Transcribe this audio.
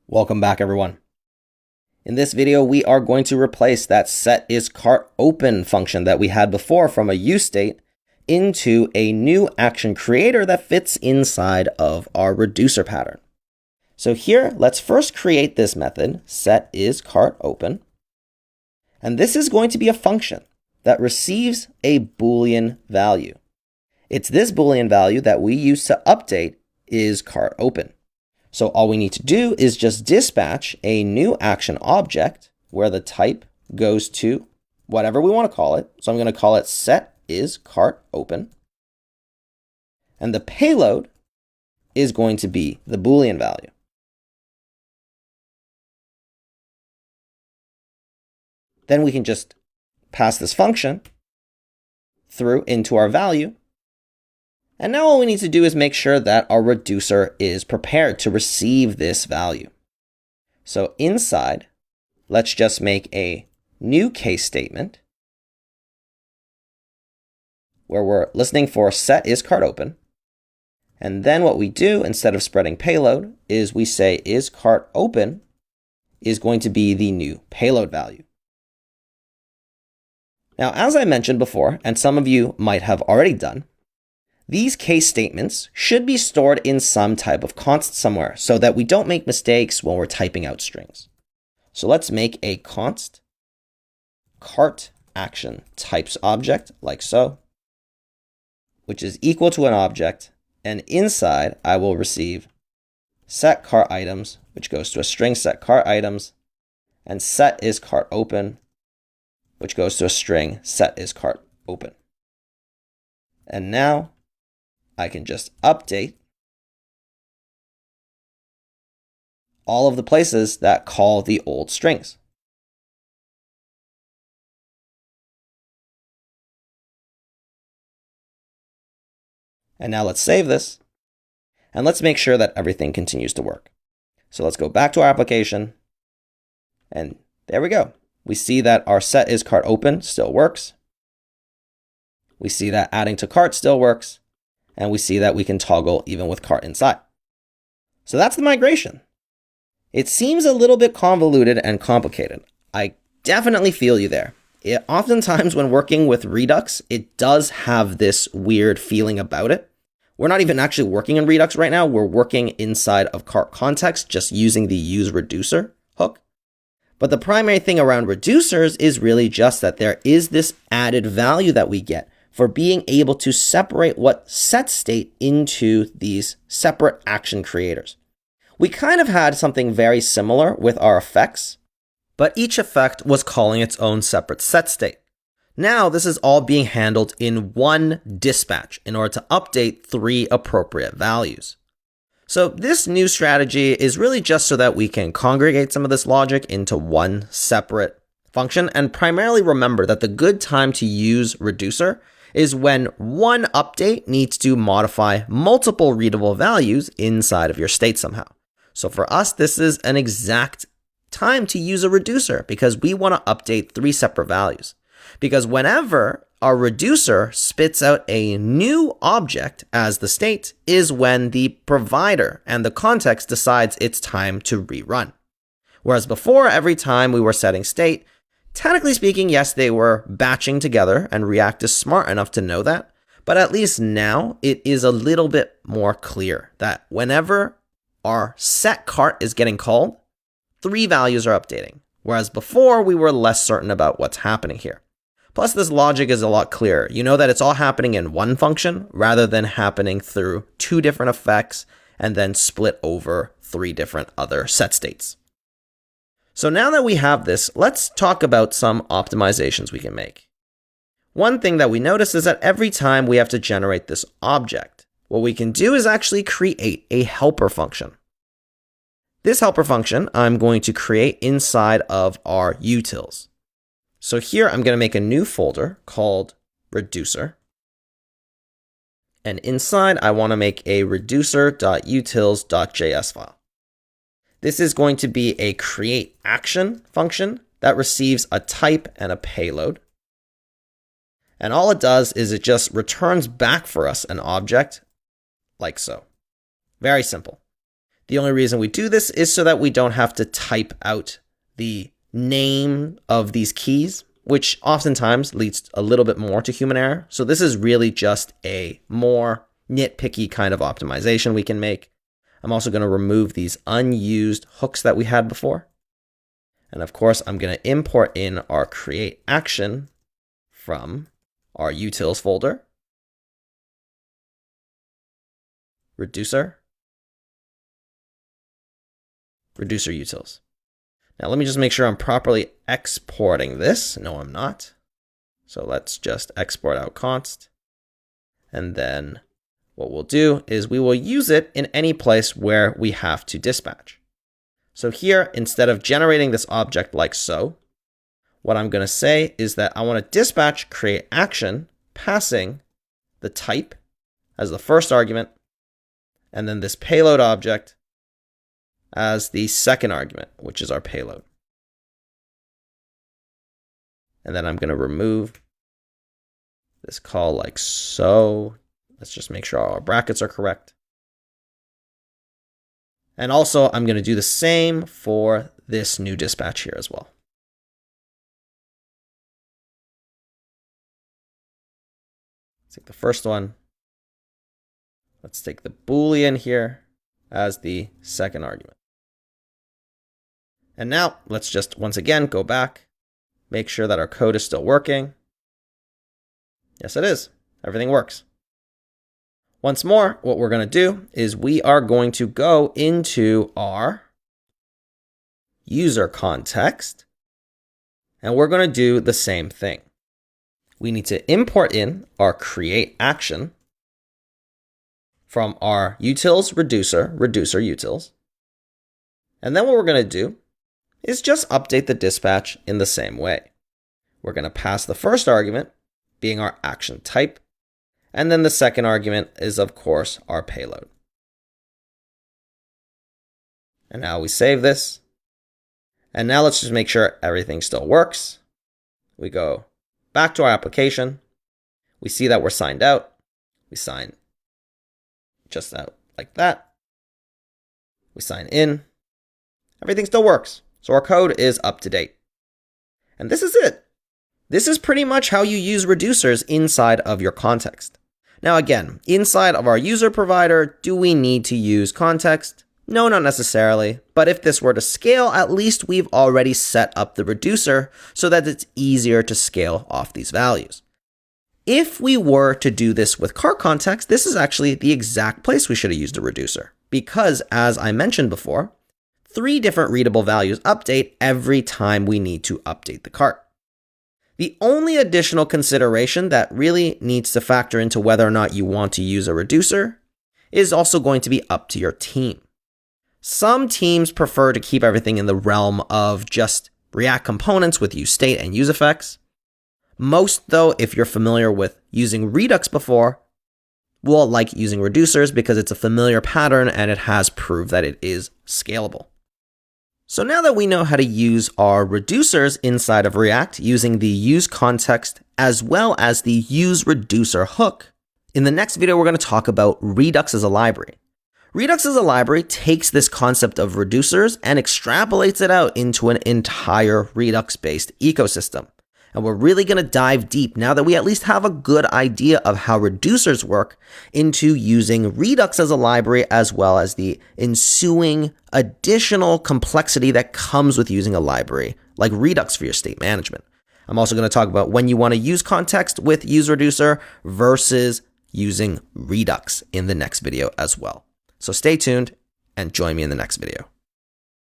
Welcome back, everyone. In this video, we are going to replace that setIsCartOpen function that we had before from a useState into a new action creator that fits inside of our reducer pattern. So here, let's first create this method, setIsCartOpen. And this is going to be a function that receives a Boolean value. It's this Boolean value that we use to update isCartOpen. So all we need to do is just dispatch a new action object where the type goes to whatever we want to call it. So I'm going to call it setIsCartOpen. And the payload is going to be the Boolean value. Then we can just pass this function through into our value. And now all we need to do is make sure that our reducer is prepared to receive this value. So inside, let's just make a new case statement where we're listening for setIsCartOpen. And then what we do, instead of spreading payload, is we say isCartOpen is going to be the new payload value. Now, as I mentioned before, and some of you might have already done, these case statements should be stored in some type of const somewhere so that we don't make mistakes when we're typing out strings. So let's make a const cart action types object like so, which is equal to an object. And inside, I will receive set cart items, which goes to a string set cart items, and setIsCartOpen, which goes to a string setIsCartOpen. And now I can just update all of the places that call the old strings. And now let's save this, and let's make sure that everything continues to work. So let's go back to our application, and there we go. We see that our setIsCartOpen still works. We see that adding to cart still works. And we see that we can toggle even with cart inside. So that's the migration. It seems a little bit convoluted and complicated. I definitely feel you there. Oftentimes when working with Redux, it does have this weird feeling about it. We're not even actually working in Redux right now. We're working inside of cart context, just using the useReducer hook. But the primary thing around reducers is really just that there is this added value that we get for being able to separate what set state into these separate action creators. We kind of had something very similar with our effects, but each effect was calling its own separate set state. Now this is all being handled in one dispatch in order to update 3 appropriate values. So this new strategy is really just so that we can congregate some of this logic into one separate function, and primarily remember that the good time to use reducer is when one update needs to modify multiple readable values inside of your state somehow. So for us, this is an exact time to use a reducer because we want to update 3 separate values. Because whenever our reducer spits out a new object as the state is when the provider and the context decides it's time to rerun. Whereas before, every time we were setting state, technically speaking, yes, they were batching together, and React is smart enough to know that. But at least now it is a little bit more clear that whenever our set cart is getting called, 3 values are updating. Whereas before, we were less certain about what's happening here. Plus, this logic is a lot clearer. You know that it's all happening in one function rather than happening through 2 different effects and then split over 3 different other set states. So now that we have this, let's talk about some optimizations we can make. One thing that we notice is that every time we have to generate this object, what we can do is actually create a helper function. This helper function I'm going to create inside of our utils. So here I'm going to make a new folder called reducer. And inside I want to make a reducer.utils.js file. This is going to be a create action function that receives a type and a payload. And all it does is it just returns back for us an object like so. Very simple. The only reason we do this is so that we don't have to type out the name of these keys, which oftentimes leads a little bit more to human error. So this is really just a more nitpicky kind of optimization we can make. I'm also going to remove these unused hooks that we had before. And of course, I'm going to import in our create action from our utils folder, reducer utils. Now let me just make sure I'm properly exporting this. No, I'm not. So let's just export out const. And then what we'll do is we will use it in any place where we have to dispatch. So here, instead of generating this object like so, what I'm going to say is that I want to dispatch create action passing the type as the first argument, and then this payload object as the second argument, which is our payload. And then I'm going to remove this call like so. Let's just make sure all our brackets are correct. And also, I'm going to do the same for this new dispatch here as well. Let's take the first one. Let's take the Boolean here as the second argument. And now let's just once again go back, make sure that our code is still working. Yes, it is. Everything works. Once more, what we're going to do is we are going to go into our user context, and we're going to do the same thing. We need to import in our create action from our utils reducer utils. And then what we're going to do is just update the dispatch in the same way. We're going to pass the first argument being our action type. And then the second argument is, of course, our payload. And now we save this. And now let's just make sure everything still works. We go back to our application. We see that we're signed out. We sign just out like that. We sign in. Everything still works. So our code is up to date. And this is it. This is pretty much how you use reducers inside of your context. Now again, inside of our user provider, do we need to use context? No, not necessarily. But if this were to scale, at least we've already set up the reducer so that it's easier to scale off these values. If we were to do this with cart context, this is actually the exact place we should have used a reducer. Because as I mentioned before, 3 different readable values update every time we need to update the cart. The only additional consideration that really needs to factor into whether or not you want to use a reducer is also going to be up to your team. Some teams prefer to keep everything in the realm of just React components with useState and useEffects. Most, though, if you're familiar with using Redux before, will like using reducers because it's a familiar pattern and it has proved that it is scalable. So now that we know how to use our reducers inside of React using the use context as well as the use reducer hook, in the next video we're going to talk about Redux as a library. Redux as a library takes this concept of reducers and extrapolates it out into an entire Redux-based ecosystem. And we're really going to dive deep now that we at least have a good idea of how reducers work into using Redux as a library as well as the ensuing additional complexity that comes with using a library like Redux for your state management. I'm also going to talk about when you want to use context with use reducer versus using Redux in the next video as well. So stay tuned and join me in the next video.